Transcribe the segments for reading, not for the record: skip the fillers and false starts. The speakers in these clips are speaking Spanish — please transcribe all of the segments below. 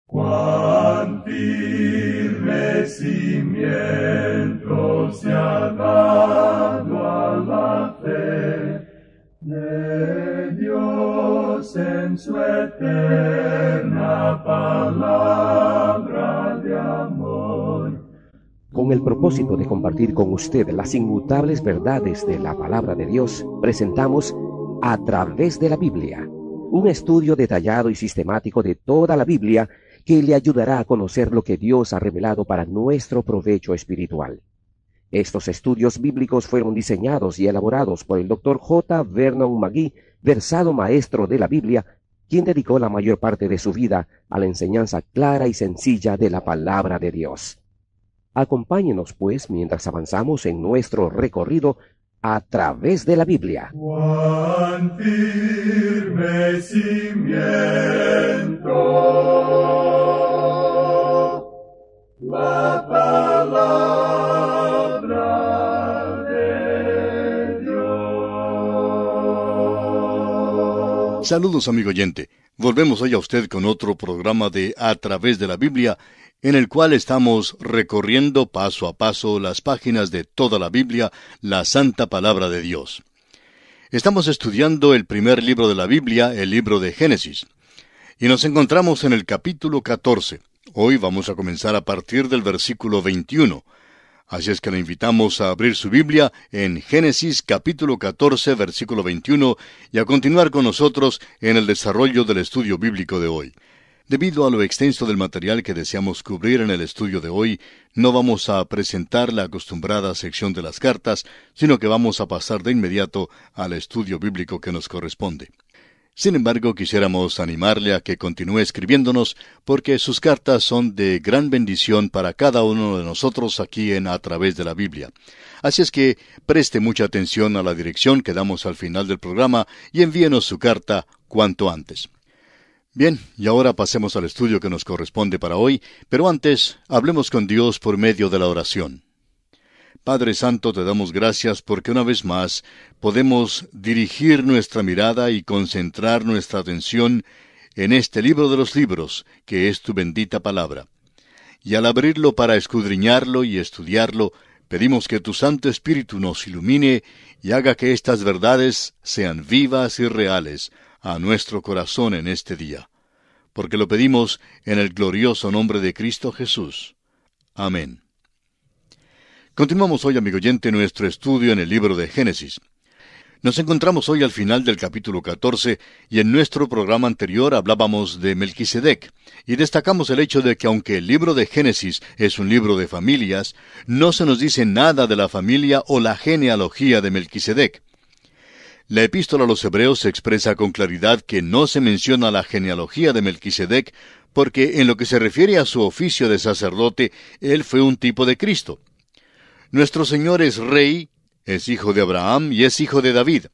Cuán firme cimiento se ha dado a la fe de Dios en su eterna palabra de amor. Con el propósito de compartir con usted las inmutables verdades de la palabra de Dios, presentamos A Través de la Biblia, un estudio detallado y sistemático de toda la Biblia que le ayudará a conocer lo que Dios ha revelado para nuestro provecho espiritual. Estos estudios bíblicos fueron diseñados y elaborados por el Dr. J. Vernon McGee, versado maestro de la Biblia, quien dedicó la mayor parte de su vida a la enseñanza clara y sencilla de la palabra de Dios. Acompáñenos, pues, mientras avanzamos en nuestro recorrido a través de la Biblia. Cuán firme cimiento la palabra de Dios. Saludos, amigo oyente. Volvemos hoy a usted con otro programa de A Través de la Biblia, en el cual estamos recorriendo paso a paso las páginas de toda la Biblia, la Santa Palabra de Dios. Estamos estudiando el primer libro de la Biblia, el libro de Génesis, y nos encontramos en el capítulo 14. Hoy vamos a comenzar a partir del versículo 21. Así es que le invitamos a abrir su Biblia en Génesis capítulo 14, versículo 21, y a continuar con nosotros en el desarrollo del estudio bíblico de hoy. Debido a lo extenso del material que deseamos cubrir en el estudio de hoy, no vamos a presentar la acostumbrada sección de las cartas, sino que vamos a pasar de inmediato al estudio bíblico que nos corresponde. Sin embargo, quisiéramos animarle a que continúe escribiéndonos, porque sus cartas son de gran bendición para cada uno de nosotros aquí en A Través de la Biblia. Así es que preste mucha atención a la dirección que damos al final del programa y envíenos su carta cuanto antes. Bien, y ahora pasemos al estudio que nos corresponde para hoy, pero antes hablemos con Dios por medio de la oración. Padre Santo, te damos gracias porque una vez más podemos dirigir nuestra mirada y concentrar nuestra atención en este libro de los libros, que es tu bendita palabra. Y al abrirlo para escudriñarlo y estudiarlo, pedimos que tu Santo Espíritu nos ilumine y haga que estas verdades sean vivas y reales a nuestro corazón en este día. Porque lo pedimos en el glorioso nombre de Cristo Jesús. Amén. Continuamos hoy, amigo oyente, nuestro estudio en el libro de Génesis. Nos encontramos hoy al final del capítulo 14, y en nuestro programa anterior hablábamos de Melquisedec, y destacamos el hecho de que aunque el libro de Génesis es un libro de familias, no se nos dice nada de la familia o la genealogía de Melquisedec. La epístola a los Hebreos expresa con claridad que no se menciona la genealogía de Melquisedec, porque en lo que se refiere a su oficio de sacerdote, él fue un tipo de Cristo. Nuestro Señor es rey, es hijo de Abraham y es hijo de David.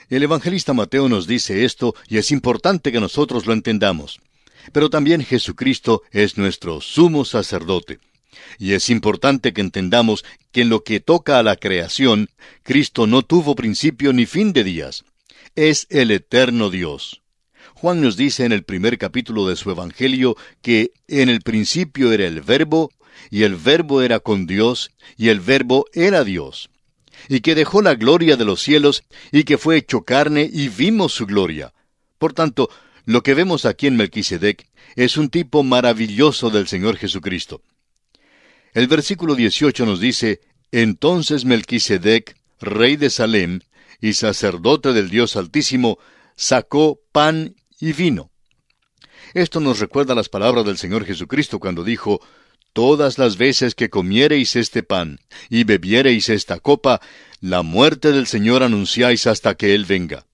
El evangelista Mateo nos dice esto y es importante que nosotros lo entendamos. Pero también Jesucristo es nuestro sumo sacerdote. Y es importante que entendamos que en lo que toca a la creación, Cristo no tuvo principio ni fin de días. Es el eterno Dios. Juan nos dice en el primer capítulo de su Evangelio que en el principio era el Verbo, y el Verbo era con Dios, y el Verbo era Dios. Y que dejó la gloria de los cielos, y que fue hecho carne, y vimos su gloria. Por tanto, lo que vemos aquí en Melquisedec es un tipo maravilloso del Señor Jesucristo. El versículo 18 nos dice: Entonces Melquisedec, rey de Salem, y sacerdote del Dios Altísimo, sacó pan y vino. Esto nos recuerda las palabras del Señor Jesucristo cuando dijo: Todas las veces que comiereis este pan y bebiereis esta copa, la muerte del Señor anunciáis hasta que Él venga.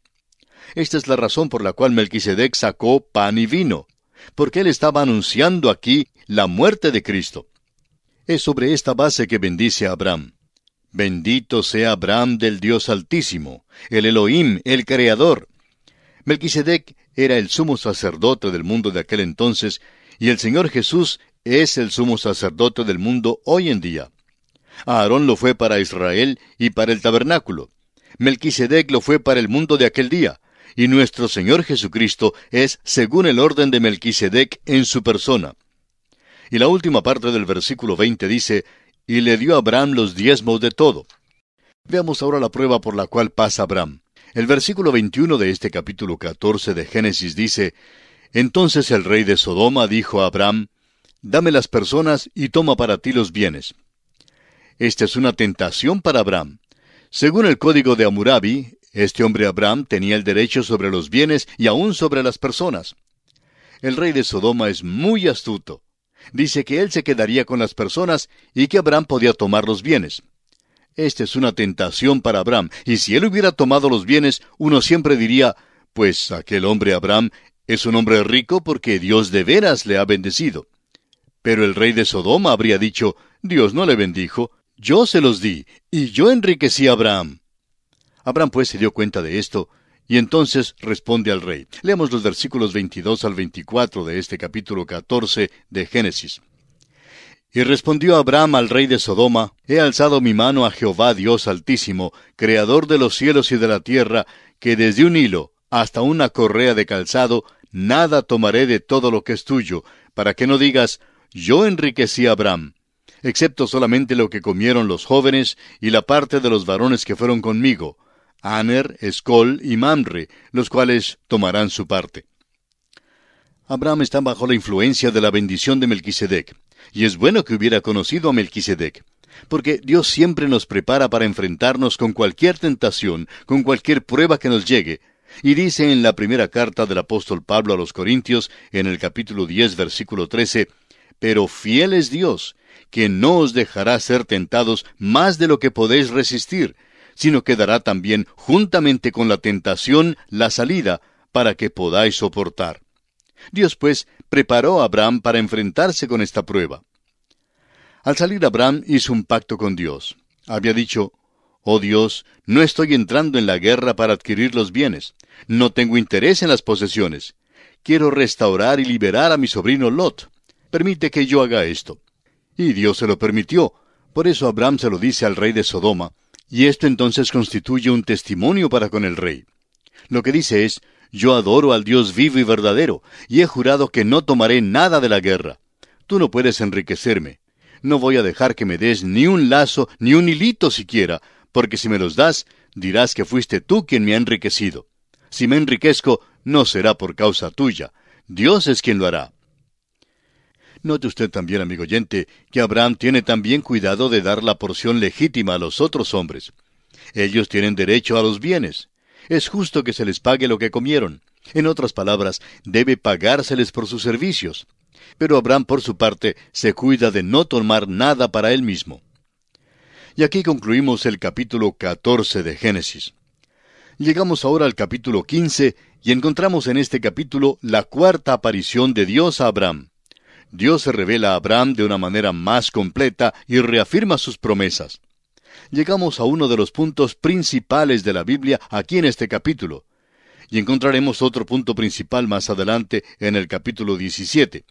Esta es la razón por la cual Melquisedec sacó pan y vino, porque él estaba anunciando aquí la muerte de Cristo. Es sobre esta base que bendice a Abraham. Bendito sea Abraham del Dios Altísimo, el Elohim, el Creador. Melquisedec era el sumo sacerdote del mundo de aquel entonces, y el Señor Jesús es el sumo sacerdote del mundo hoy en día. Aarón lo fue para Israel y para el tabernáculo. Melquisedec lo fue para el mundo de aquel día, y nuestro Señor Jesucristo es según el orden de Melquisedec en su persona. Y la última parte del versículo 20 dice, y le dio a Abraham los diezmos de todo. Veamos ahora la prueba por la cual pasa Abraham. El versículo 21 de este capítulo 14 de Génesis dice, entonces el rey de Sodoma dijo a Abraham, dame las personas y toma para ti los bienes. Esta es una tentación para Abraham. Según el código de Hammurabi, este hombre Abraham tenía el derecho sobre los bienes y aún sobre las personas. El rey de Sodoma es muy astuto. Dice que él se quedaría con las personas y que Abraham podía tomar los bienes. Esta es una tentación para Abraham, y si él hubiera tomado los bienes, uno siempre diría, pues aquel hombre Abraham es un hombre rico porque Dios de veras le ha bendecido. Pero el rey de Sodoma habría dicho, Dios no le bendijo, yo se los di, y yo enriquecí a Abraham. Abraham pues se dio cuenta de esto, y entonces responde al rey. Leamos los versículos 22 al 24 de este capítulo 14 de Génesis. Y respondió Abraham al rey de Sodoma, he alzado mi mano a Jehová Dios Altísimo, Creador de los cielos y de la tierra, que desde un hilo hasta una correa de calzado, nada tomaré de todo lo que es tuyo, para que no digas, yo enriquecí a Abraham, excepto solamente lo que comieron los jóvenes y la parte de los varones que fueron conmigo, Aner, Escol y Mamre, los cuales tomarán su parte. Abraham está bajo la influencia de la bendición de Melquisedec, y es bueno que hubiera conocido a Melquisedec, porque Dios siempre nos prepara para enfrentarnos con cualquier tentación, con cualquier prueba que nos llegue, y dice en la primera carta del apóstol Pablo a los Corintios, en el capítulo 10, versículo 13, pero fiel es Dios, que no os dejará ser tentados más de lo que podéis resistir, sino que dará también juntamente con la tentación la salida, para que podáis soportar. Dios, pues, preparó a Abraham para enfrentarse con esta prueba. Al salir Abraham hizo un pacto con Dios. Había dicho, oh Dios, no estoy entrando en la guerra para adquirir los bienes. No tengo interés en las posesiones. Quiero restaurar y liberar a mi sobrino Lot. Permite que yo haga esto. Y Dios se lo permitió. Por eso Abraham se lo dice al rey de Sodoma, y esto entonces constituye un testimonio para con el rey. Lo que dice es, yo adoro al Dios vivo y verdadero, y he jurado que no tomaré nada de la guerra. Tú no puedes enriquecerme. No voy a dejar que me des ni un lazo, ni un hilito siquiera, porque si me los das, dirás que fuiste tú quien me ha enriquecido. Si me enriquezco, no será por causa tuya. Dios es quien lo hará. Note usted también, amigo oyente, que Abraham tiene también cuidado de dar la porción legítima a los otros hombres. Ellos tienen derecho a los bienes. Es justo que se les pague lo que comieron. En otras palabras, debe pagárseles por sus servicios. Pero Abraham, por su parte, se cuida de no tomar nada para él mismo. Y aquí concluimos el capítulo 14 de Génesis. Llegamos ahora al capítulo 15 y encontramos en este capítulo la cuarta aparición de Dios a Abraham. Dios se revela a Abraham de una manera más completa y reafirma sus promesas. Llegamos a uno de los puntos principales de la Biblia aquí en este capítulo, y encontraremos otro punto principal más adelante en el capítulo 17.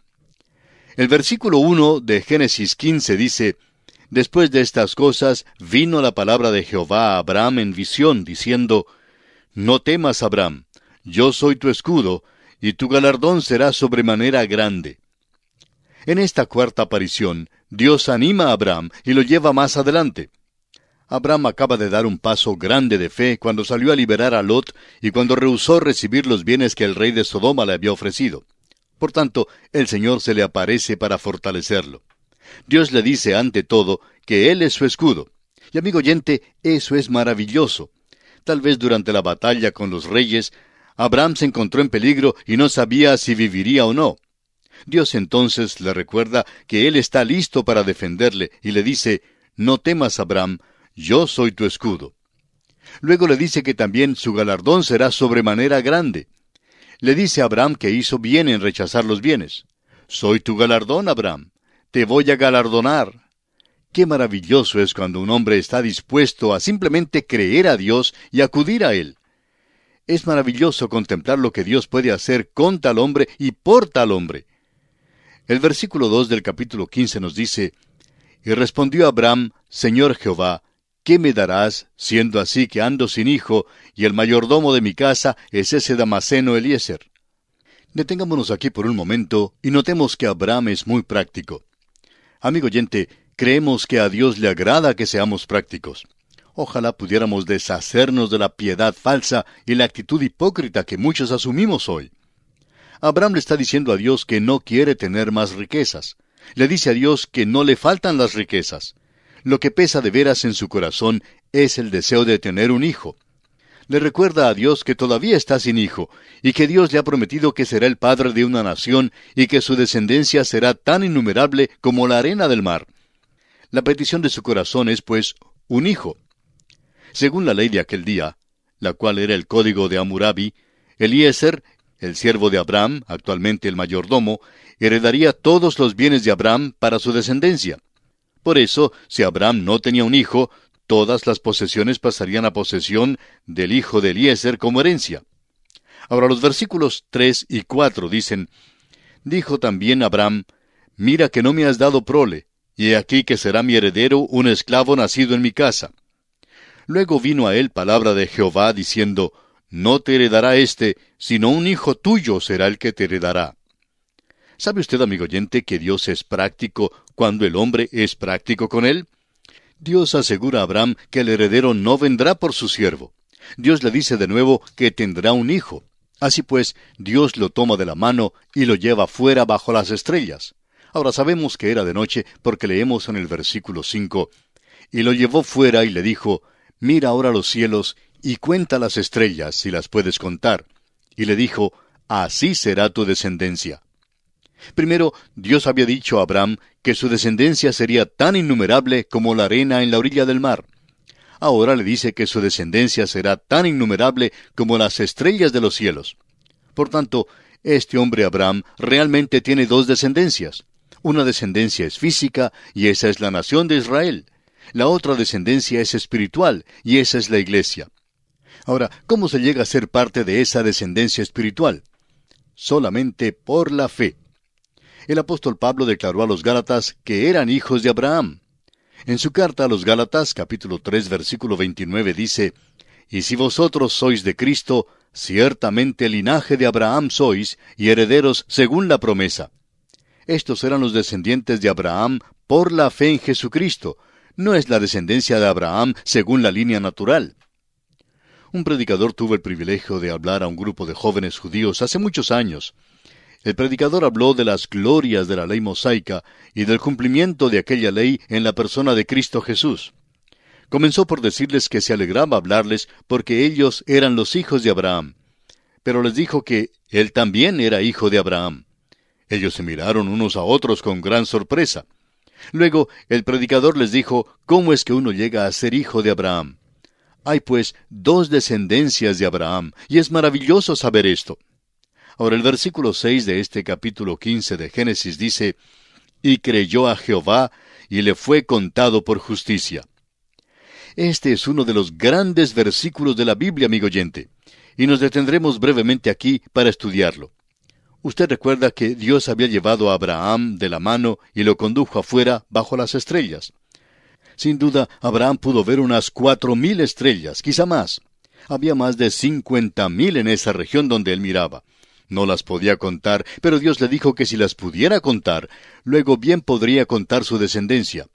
El versículo 1 de Génesis 15 dice, después de estas cosas vino la palabra de Jehová a Abraham en visión, diciendo, no temas, Abraham, yo soy tu escudo, y tu galardón será sobremanera grande. En esta cuarta aparición, Dios anima a Abraham y lo lleva más adelante. Abraham acaba de dar un paso grande de fe cuando salió a liberar a Lot y cuando rehusó recibir los bienes que el rey de Sodoma le había ofrecido. Por tanto, el Señor se le aparece para fortalecerlo. Dios le dice ante todo que Él es su escudo. Y amigo oyente, eso es maravilloso. Tal vez durante la batalla con los reyes, Abraham se encontró en peligro y no sabía si viviría o no. Dios entonces le recuerda que Él está listo para defenderle y le dice, no temas, Abraham, yo soy tu escudo. Luego le dice que también su galardón será sobremanera grande. Le dice a Abraham que hizo bien en rechazar los bienes. Soy tu galardón, Abraham. Te voy a galardonar. Qué maravilloso es cuando un hombre está dispuesto a simplemente creer a Dios y acudir a Él. Es maravilloso contemplar lo que Dios puede hacer con tal hombre y por tal hombre. El versículo 2 del capítulo 15 nos dice, y respondió Abraham, Señor Jehová, ¿qué me darás, siendo así que ando sin hijo, y el mayordomo de mi casa es ese Damaseno Eliezer? Detengámonos aquí por un momento y notemos que Abraham es muy práctico. Amigo oyente, creemos que a Dios le agrada que seamos prácticos. Ojalá pudiéramos deshacernos de la piedad falsa y la actitud hipócrita que muchos asumimos hoy. Abraham le está diciendo a Dios que no quiere tener más riquezas. Le dice a Dios que no le faltan las riquezas. Lo que pesa de veras en su corazón es el deseo de tener un hijo. Le recuerda a Dios que todavía está sin hijo, y que Dios le ha prometido que será el padre de una nación, y que su descendencia será tan innumerable como la arena del mar. La petición de su corazón es, pues, un hijo. Según la ley de aquel día, la cual era el código de Hammurabi, Eliezer, el siervo de Abraham, actualmente el mayordomo, heredaría todos los bienes de Abraham para su descendencia. Por eso, si Abraham no tenía un hijo, todas las posesiones pasarían a posesión del hijo de Eliezer como herencia. Ahora los versículos 3 y 4 dicen, dijo también Abraham, mira que no me has dado prole, y he aquí que será mi heredero un esclavo nacido en mi casa. Luego vino a él palabra de Jehová diciendo, no te heredará éste, sino un hijo tuyo será el que te heredará. ¿Sabe usted, amigo oyente, que Dios es práctico cuando el hombre es práctico con él? Dios asegura a Abraham que el heredero no vendrá por su siervo. Dios le dice de nuevo que tendrá un hijo. Así pues, Dios lo toma de la mano y lo lleva fuera bajo las estrellas. Ahora sabemos que era de noche porque leemos en el versículo 5, y lo llevó fuera y le dijo, mira ahora los cielos y cuenta las estrellas si las puedes contar. Y le dijo, así será tu descendencia. Primero, Dios había dicho a Abraham que su descendencia sería tan innumerable como la arena en la orilla del mar. Ahora le dice que su descendencia será tan innumerable como las estrellas de los cielos. Por tanto, este hombre Abraham realmente tiene dos descendencias. Una descendencia es física, y esa es la nación de Israel. La otra descendencia es espiritual, y esa es la iglesia. Ahora, ¿cómo se llega a ser parte de esa descendencia espiritual? Solamente por la fe. El apóstol Pablo declaró a los Gálatas que eran hijos de Abraham. En su carta a los Gálatas, capítulo 3, versículo 29, dice, y si vosotros sois de Cristo, ciertamente linaje de Abraham sois, y herederos según la promesa. Estos eran los descendientes de Abraham por la fe en Jesucristo. No es la descendencia de Abraham según la línea natural. Un predicador tuvo el privilegio de hablar a un grupo de jóvenes judíos hace muchos años. El predicador habló de las glorias de la ley mosaica y del cumplimiento de aquella ley en la persona de Cristo Jesús. Comenzó por decirles que se alegraba hablarles porque ellos eran los hijos de Abraham. Pero les dijo que él también era hijo de Abraham. Ellos se miraron unos a otros con gran sorpresa. Luego el predicador les dijo cómo es que uno llega a ser hijo de Abraham. Hay pues dos descendencias de Abraham, y es maravilloso saber esto. Ahora el versículo 6 de este capítulo 15 de Génesis dice, y creyó a Jehová, y le fue contado por justicia. Este es uno de los grandes versículos de la Biblia, amigo oyente, y nos detendremos brevemente aquí para estudiarlo. Usted recuerda que Dios había llevado a Abraham de la mano y lo condujo afuera bajo las estrellas. Sin duda, Abraham pudo ver unas 4,000 estrellas, quizá más. Había más de 50,000 en esa región donde él miraba. No las podía contar, pero Dios le dijo que si las pudiera contar, luego bien podría contar su descendencia.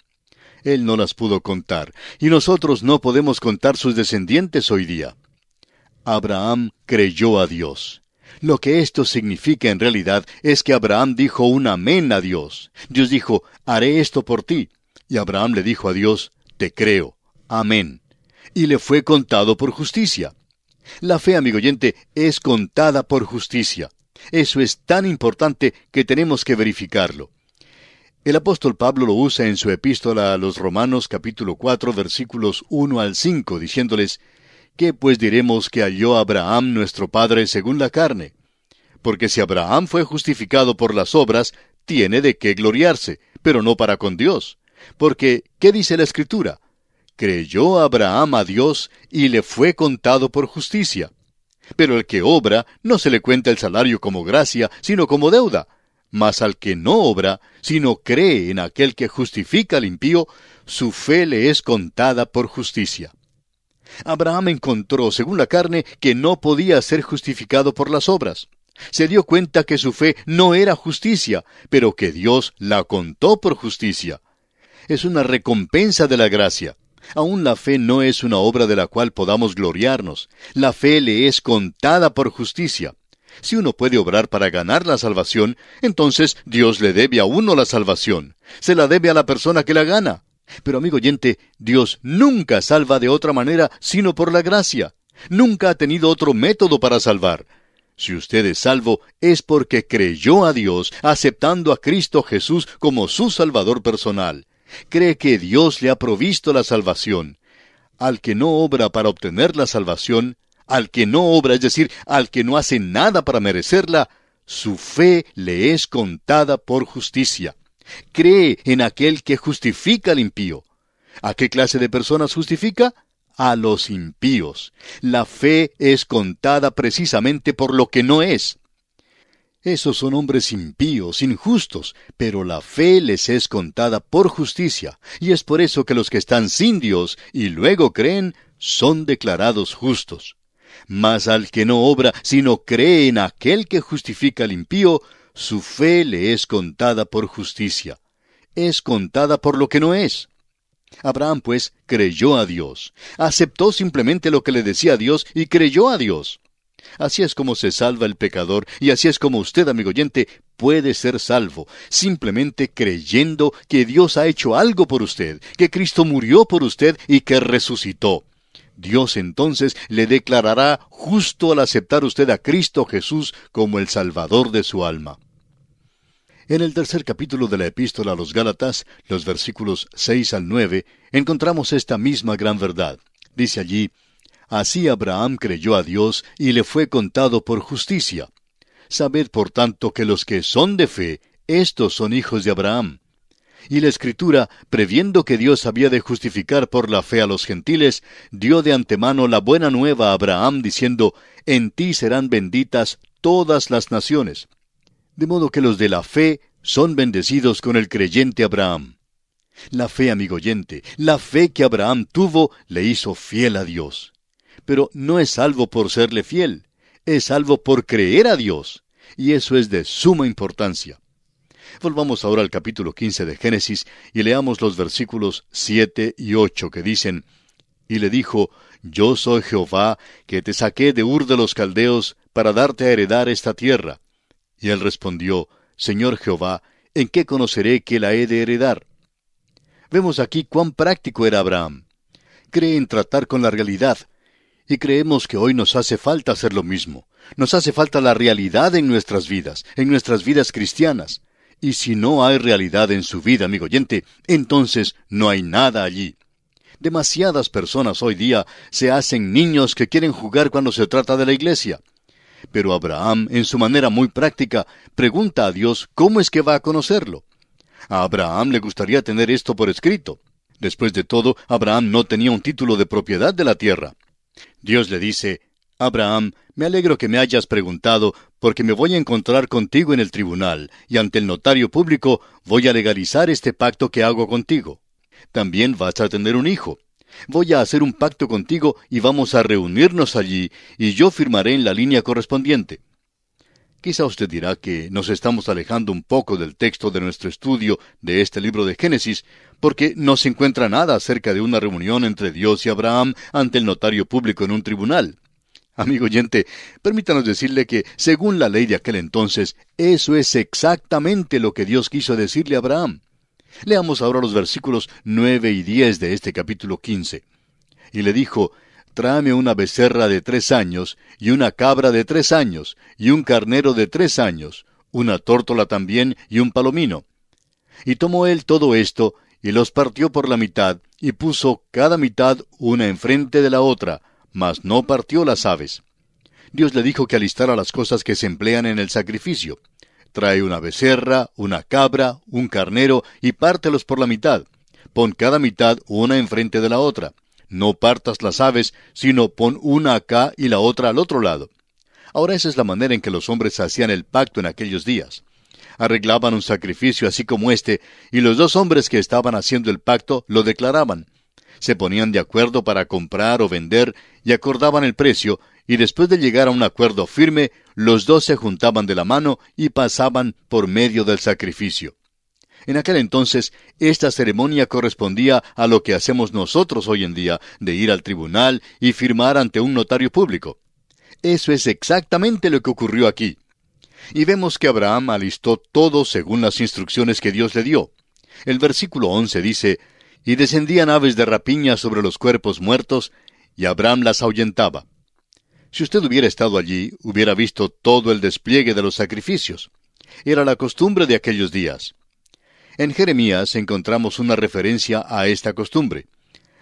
Él no las pudo contar, y nosotros no podemos contar sus descendientes hoy día. Abraham creyó a Dios. Lo que esto significa en realidad es que Abraham dijo un amén a Dios. Dios dijo, haré esto por ti. Y Abraham le dijo a Dios, te creo. Amén. Y le fue contado por justicia. La fe, amigo oyente, es contada por justicia. Eso es tan importante que tenemos que verificarlo. El apóstol Pablo lo usa en su epístola a los Romanos capítulo 4 versículos 1 al 5, diciéndoles, ¿qué pues diremos que halló Abraham nuestro padre según la carne? Porque si Abraham fue justificado por las obras, tiene de qué gloriarse, pero no para con Dios. Porque, ¿qué dice la Escritura? Creyó Abraham a Dios y le fue contado por justicia. Pero el que obra no se le cuenta el salario como gracia, sino como deuda. Mas al que no obra, sino cree en aquel que justifica al impío, su fe le es contada por justicia. Abraham encontró, según la carne, que no podía ser justificado por las obras. Se dio cuenta que su fe no era justicia, pero que Dios la contó por justicia. Es una recompensa de la gracia. Aún la fe no es una obra de la cual podamos gloriarnos. La fe le es contada por justicia. Si uno puede obrar para ganar la salvación, entonces Dios le debe a uno la salvación. Se la debe a la persona que la gana. Pero amigo oyente, Dios nunca salva de otra manera sino por la gracia. Nunca ha tenido otro método para salvar. Si usted es salvo, es porque creyó a Dios, aceptando a Cristo Jesús como su Salvador personal. Cree que Dios le ha provisto la salvación. Al que no obra para obtener la salvación, al que no obra, es decir, al que no hace nada para merecerla, su fe le es contada por justicia. Cree en aquel que justifica al impío. ¿A qué clase de personas justifica? A los impíos. La fe es contada precisamente por lo que no es. Esos son hombres impíos, injustos, pero la fe les es contada por justicia, y es por eso que los que están sin Dios y luego creen, son declarados justos. Mas al que no obra, sino cree en aquel que justifica al impío, su fe le es contada por justicia. Es contada por lo que no es. Abraham, pues, creyó a Dios. Aceptó simplemente lo que le decía Dios y creyó a Dios. Así es como se salva el pecador, y así es como usted, amigo oyente, puede ser salvo, simplemente creyendo que Dios ha hecho algo por usted, que Cristo murió por usted y que resucitó. Dios entonces le declarará justo al aceptar usted a Cristo Jesús como el Salvador de su alma. En el tercer capítulo de la Epístola a los Gálatas, los versículos 6 al 9, encontramos esta misma gran verdad. Dice allí: Así Abraham creyó a Dios y le fue contado por justicia. Sabed por tanto que los que son de fe, estos son hijos de Abraham. Y la Escritura, previendo que Dios había de justificar por la fe a los gentiles, dio de antemano la buena nueva a Abraham, diciendo: En ti serán benditas todas las naciones. De modo que los de la fe son bendecidos con el creyente Abraham. La fe, amigo oyente, la fe que Abraham tuvo, le hizo fiel a Dios. Pero no es salvo por serle fiel, es salvo por creer a Dios, y eso es de suma importancia. Volvamos ahora al capítulo 15 de Génesis y leamos los versículos 7 y 8 que dicen: Y le dijo: Yo soy Jehová, que te saqué de Ur de los Caldeos para darte a heredar esta tierra. Y él respondió: Señor Jehová, ¿en qué conoceré que la he de heredar? Vemos aquí cuán práctico era Abraham. Cree en tratar con la realidad. Y creemos que hoy nos hace falta hacer lo mismo. Nos hace falta la realidad en nuestras vidas cristianas. Y si no hay realidad en su vida, amigo oyente, entonces no hay nada allí. Demasiadas personas hoy día se hacen niños que quieren jugar cuando se trata de la iglesia. Pero Abraham, en su manera muy práctica, pregunta a Dios cómo es que va a conocerlo. A Abraham le gustaría tener esto por escrito. Después de todo, Abraham no tenía un título de propiedad de la tierra. Dios le dice: Abraham, me alegro que me hayas preguntado, porque me voy a encontrar contigo en el tribunal, y ante el notario público voy a legalizar este pacto que hago contigo. También vas a tener un hijo. Voy a hacer un pacto contigo y vamos a reunirnos allí, y yo firmaré en la línea correspondiente. Quizá usted dirá que nos estamos alejando un poco del texto de nuestro estudio de este libro de Génesis, porque no se encuentra nada acerca de una reunión entre Dios y Abraham ante el notario público en un tribunal. Amigo oyente, permítanos decirle que, según la ley de aquel entonces, eso es exactamente lo que Dios quiso decirle a Abraham. Leamos ahora los versículos 9 y 10 de este capítulo 15. Y le dijo: Tráeme una becerra de 3 años, y una cabra de 3 años, y un carnero de 3 años, una tórtola también, y un palomino. Y tomó él todo esto, y los partió por la mitad, y puso cada mitad una enfrente de la otra, mas no partió las aves. Dios le dijo que alistara las cosas que se emplean en el sacrificio. Trae una becerra, una cabra, un carnero, y pártelos por la mitad. Pon cada mitad una enfrente de la otra. No partas las aves, sino pon una acá y la otra al otro lado. Ahora esa es la manera en que los hombres hacían el pacto en aquellos días. arreglaban un sacrificio así como este, y los dos hombres que estaban haciendo el pacto lo declaraban. Se ponían de acuerdo para comprar o vender y acordaban el precio, y después de llegar a un acuerdo firme, los dos se juntaban de la mano y pasaban por medio del sacrificio. En aquel entonces, esta ceremonia correspondía a lo que hacemos nosotros hoy en día, de ir al tribunal y firmar ante un notario público. Eso es exactamente lo que ocurrió aquí. Y vemos que Abraham alistó todo según las instrucciones que Dios le dio. El versículo 11 dice, «Y descendían aves de rapiña sobre los cuerpos muertos, y Abraham las ahuyentaba». Si usted hubiera estado allí, hubiera visto todo el despliegue de los sacrificios. Era la costumbre de aquellos días. En Jeremías encontramos una referencia a esta costumbre.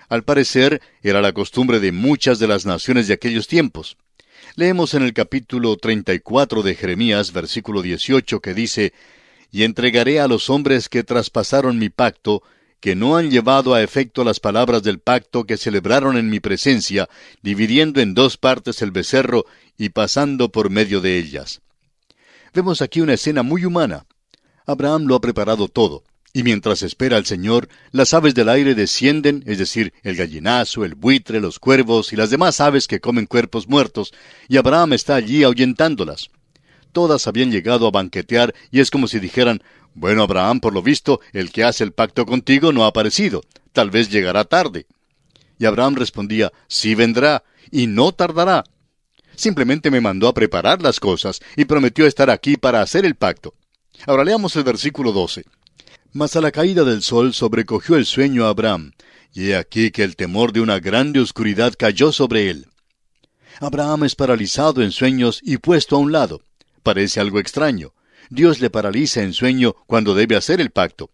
Al parecer, era la costumbre de muchas de las naciones de aquellos tiempos. Leemos en el capítulo 34 de Jeremías, versículo 18, que dice, «Y entregaré a los hombres que traspasaron mi pacto, que no han llevado a efecto las palabras del pacto que celebraron en mi presencia, dividiendo en dos partes el becerro y pasando por medio de ellas». Vemos aquí una escena muy humana. Abraham lo ha preparado todo, y mientras espera al Señor, las aves del aire descienden, es decir, el gallinazo, el buitre, los cuervos y las demás aves que comen cuerpos muertos, y Abraham está allí ahuyentándolas. Todas habían llegado a banquetear, y es como si dijeran, «Bueno, Abraham, por lo visto, el que hace el pacto contigo no ha aparecido, tal vez llegará tarde». Y Abraham respondía, «Sí vendrá, y no tardará. Simplemente me mandó a preparar las cosas, y prometió estar aquí para hacer el pacto». Ahora leamos el versículo 12. «Mas a la caída del sol sobrecogió el sueño a Abraham, y he aquí que el temor de una grande oscuridad cayó sobre él». Abraham es paralizado en sueños y puesto a un lado. Parece algo extraño. Dios le paraliza en sueño cuando debe hacer el pacto.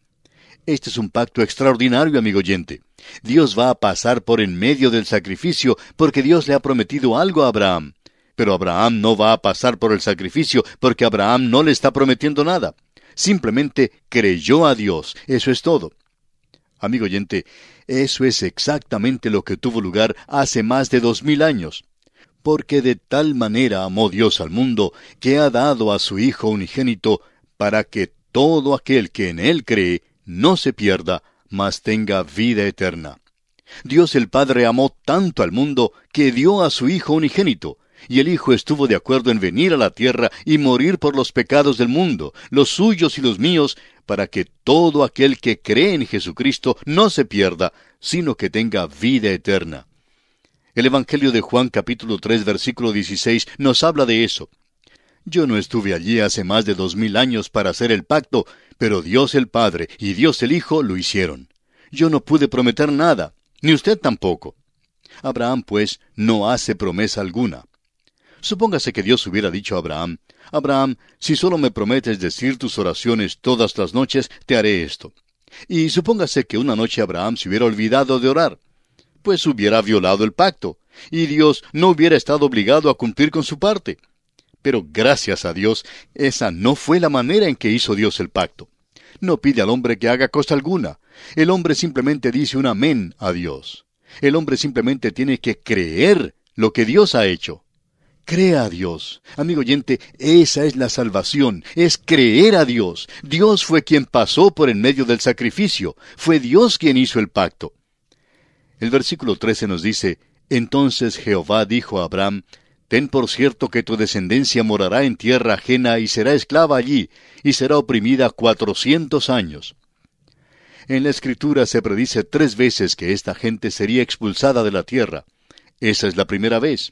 Este es un pacto extraordinario, amigo oyente. Dios va a pasar por en medio del sacrificio porque Dios le ha prometido algo a Abraham. Pero Abraham no va a pasar por el sacrificio porque Abraham no le está prometiendo nada. Simplemente creyó a Dios. Eso es todo. Amigo oyente, eso es exactamente lo que tuvo lugar hace más de 2000 años. Porque de tal manera amó Dios al mundo, que ha dado a su Hijo unigénito, para que todo aquel que en Él cree no se pierda, mas tenga vida eterna. Dios el Padre amó tanto al mundo, que dio a su Hijo unigénito, y el Hijo estuvo de acuerdo en venir a la tierra y morir por los pecados del mundo, los suyos y los míos, para que todo aquel que cree en Jesucristo no se pierda, sino que tenga vida eterna. El Evangelio de Juan capítulo 3 versículo 16 nos habla de eso. Yo no estuve allí hace más de 2000 años para hacer el pacto, pero Dios el Padre y Dios el Hijo lo hicieron. Yo no pude prometer nada, ni usted tampoco. Abraham, pues, no hace promesa alguna. Supóngase que Dios hubiera dicho a Abraham, «Abraham, si solo me prometes decir tus oraciones todas las noches, te haré esto». Y supóngase que una noche Abraham se hubiera olvidado de orar. Pues hubiera violado el pacto, y Dios no hubiera estado obligado a cumplir con su parte. Pero gracias a Dios, esa no fue la manera en que hizo Dios el pacto. No pide al hombre que haga cosa alguna. El hombre simplemente dice un amén a Dios. El hombre simplemente tiene que creer lo que Dios ha hecho. Crea a Dios. Amigo oyente, esa es la salvación, es creer a Dios. Dios fue quien pasó por en medio del sacrificio. Fue Dios quien hizo el pacto. El versículo 13 nos dice, «Entonces Jehová dijo a Abraham, ten por cierto que tu descendencia morará en tierra ajena y será esclava allí, y será oprimida 400 años». En la Escritura se predice 3 veces que esta gente sería expulsada de la tierra. Esa es la primera vez.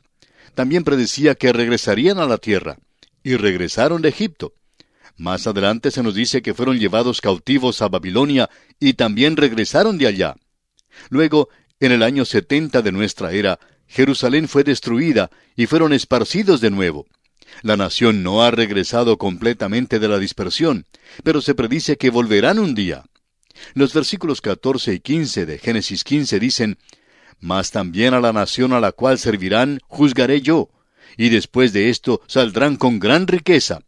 También predecía que regresarían a la tierra, y regresaron de Egipto. Más adelante se nos dice que fueron llevados cautivos a Babilonia, y también regresaron de allá. Luego, en el año 70 de nuestra era, Jerusalén fue destruida, y fueron esparcidos de nuevo. La nación no ha regresado completamente de la dispersión, pero se predice que volverán un día. Los versículos 14 y 15 de Génesis 15 dicen, «Mas también a la nación a la cual servirán juzgaré yo, y después de esto saldrán con gran riqueza.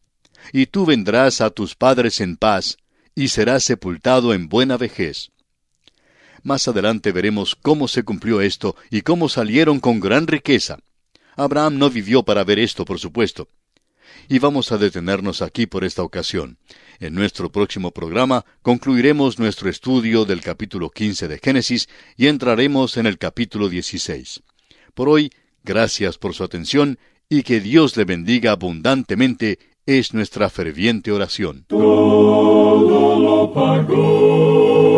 Y tú vendrás a tus padres en paz, y serás sepultado en buena vejez». Más adelante veremos cómo se cumplió esto y cómo salieron con gran riqueza. Abraham no vivió para ver esto, por supuesto. y vamos a detenernos aquí por esta ocasión. En nuestro próximo programa concluiremos nuestro estudio del capítulo 15 de Génesis y entraremos en el capítulo 16. Por hoy, gracias por su atención y que Dios le bendiga abundantemente es nuestra ferviente oración. Todo lo pagó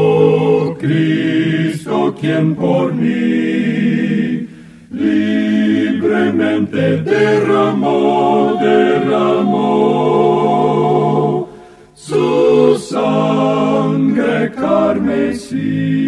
Cristo, quien por mí libremente derramó su sangre carmesí.